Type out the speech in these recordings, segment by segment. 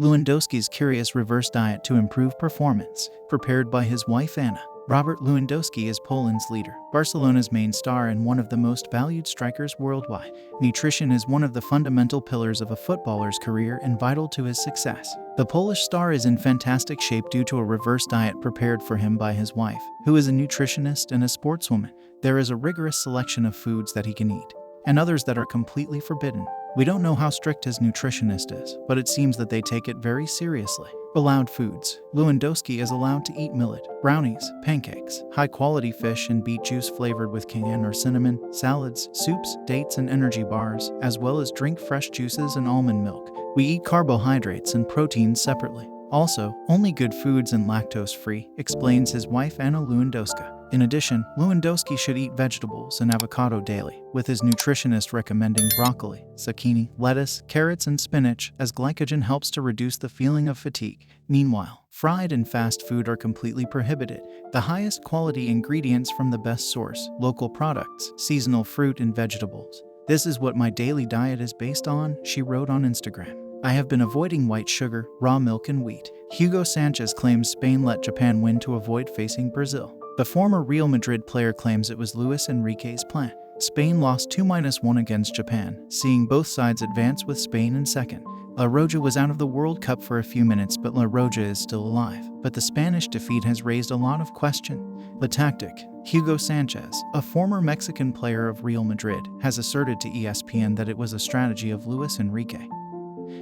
Lewandowski's curious reverse diet to improve performance, prepared by his wife Anna. Robert Lewandowski is Poland's leader, Barcelona's main star and one of the most valued strikers worldwide. Nutrition is one of the fundamental pillars of a footballer's career and vital to his success. The Polish star is in fantastic shape due to a reverse diet prepared for him by his wife, who is a nutritionist and a sportswoman. There is a rigorous selection of foods that he can eat, and others that are completely forbidden. We don't know how strict his nutritionist is, but it seems that they take it very seriously. Allowed foods. Lewandowski is allowed to eat millet, brownies, pancakes, high-quality fish and beet juice flavored with cayenne or cinnamon, salads, soups, dates and energy bars, as well as drink fresh juices and almond milk. We eat carbohydrates and proteins separately. Also, only good foods and lactose-free, explains his wife Anna Lewandowska. In addition, Lewandowski should eat vegetables and avocado daily, with his nutritionist recommending broccoli, zucchini, lettuce, carrots, and spinach, as glycogen helps to reduce the feeling of fatigue. Meanwhile, fried and fast food are completely prohibited. The highest quality ingredients from the best source, local products, seasonal fruit and vegetables. This is what my daily diet is based on, she wrote on Instagram. I have been avoiding white sugar, raw milk and wheat. Hugo Sanchez claims Spain let Japan win to avoid facing Brazil. The former Real Madrid player claims it was Luis Enrique's plan. Spain lost 2-1 against Japan, seeing both sides advance with Spain in second. La Roja was out of the World Cup for a few minutes, but La Roja is still alive. But the Spanish defeat has raised a lot of question. The tactic. Hugo Sanchez, a former Mexican player of Real Madrid, has asserted to ESPN that it was a strategy of Luis Enrique,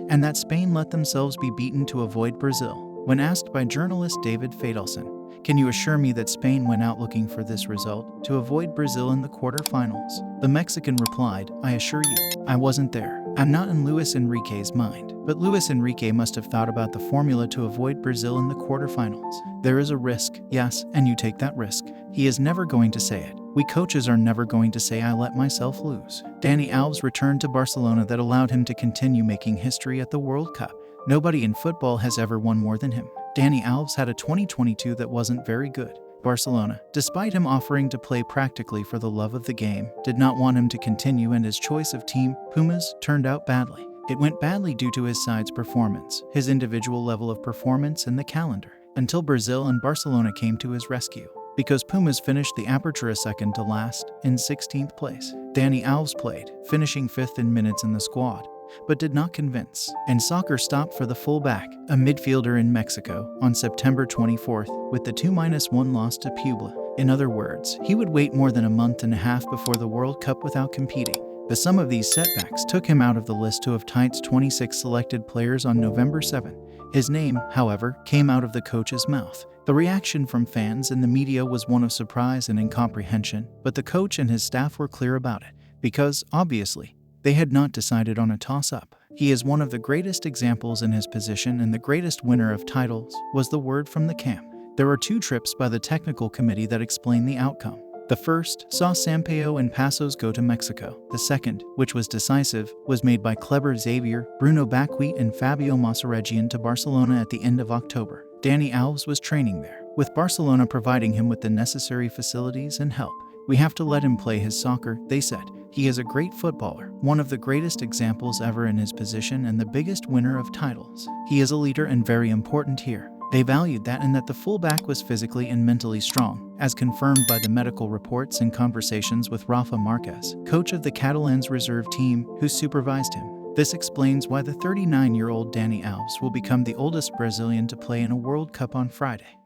and that Spain let themselves be beaten to avoid Brazil. When asked by journalist David Fadelson, "Can you assure me that Spain went out looking for this result, to avoid Brazil in the quarterfinals?" The Mexican replied, "I assure you, I wasn't there. I'm not in Luis Enrique's mind. But Luis Enrique must have thought about the formula to avoid Brazil in the quarterfinals. There is a risk, yes, and you take that risk. He is never going to say it. We coaches are never going to say I let myself lose." Dani Alves returned to Barcelona that allowed him to continue making history at the World Cup. Nobody in football has ever won more than him. Dani Alves had a 2022 that wasn't very good. Barcelona, despite him offering to play practically for the love of the game, did not want him to continue, and his choice of team, Pumas, turned out badly. It went badly due to his side's performance, his individual level of performance and the calendar, until Brazil and Barcelona came to his rescue. Because Pumas finished the Apertura second to last, in 16th place. Dani Alves played, finishing 5th in minutes in the squad, but did not convince. And soccer stopped for the fullback, a midfielder in Mexico, on September 24th, with the 2-1 loss to Puebla. In other words, he would wait more than a month and a half before the World Cup without competing. The sum of these setbacks took him out of the list of Tite's 26 selected players on November 7. His name, however, came out of the coach's mouth. The reaction from fans and the media was one of surprise and incomprehension, but the coach and his staff were clear about it, because, obviously, they had not decided on a toss-up. He is one of the greatest examples in his position, and the greatest winner of titles, was the word from the camp. There were 2 trips by the technical committee that explain the outcome. The first saw Sampaio and Passos go to Mexico. The second, which was decisive, was made by Kleber Xavier, Bruno Bacquet and Fabio Mossareggian to Barcelona at the end of October. Dani Alves was training there, with Barcelona providing him with the necessary facilities and help. "We have to let him play his soccer," they said. "He is a great footballer, one of the greatest examples ever in his position and the biggest winner of titles. He is a leader and very important here." They valued that, and that the fullback was physically and mentally strong, as confirmed by the medical reports and conversations with Rafa Marquez, coach of the Catalans reserve team, who supervised him. This explains why the 39-year-old Dani Alves will become the oldest Brazilian to play in a World Cup on Friday.